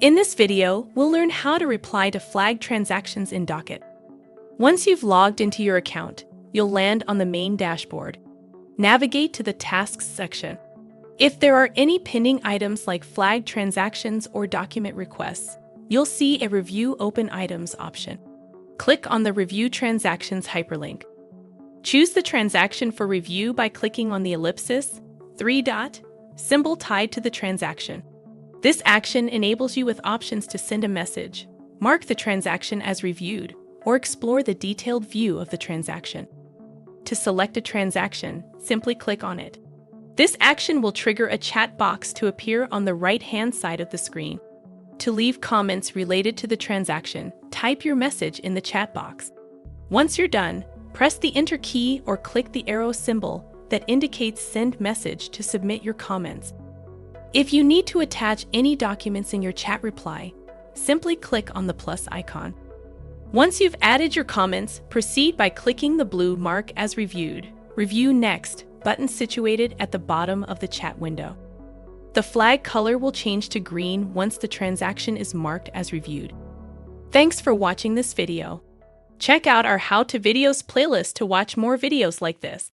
In this video, we'll learn how to reply to flagged transactions in Docket. Once you've logged into your account, you'll land on the main dashboard. Navigate to the Tasks section. If there are any pending items like flagged transactions or document requests, you'll see a Review Open Items option. Click on the Review Transactions hyperlink. Choose the transaction for review by clicking on the ellipsis, three-dot, symbol tied to the transaction. This action enables you with options to send a message, mark the transaction as reviewed, or explore the detailed view of the transaction. To select a transaction, simply click on it. This action will trigger a chat box to appear on the right-hand side of the screen. To leave comments related to the transaction, type your message in the chat box. Once you're done, press the Enter key or click the arrow symbol that indicates Send Message to submit your comments. If you need to attach any documents in your chat reply, simply click on the plus icon. Once you've added your comments, proceed by clicking the blue Mark as Reviewed, Review Next button situated at the bottom of the chat window. The flag color will change to green once the transaction is marked as reviewed. Thanks for watching this video. Check out our How to Videos playlist to watch more videos like this.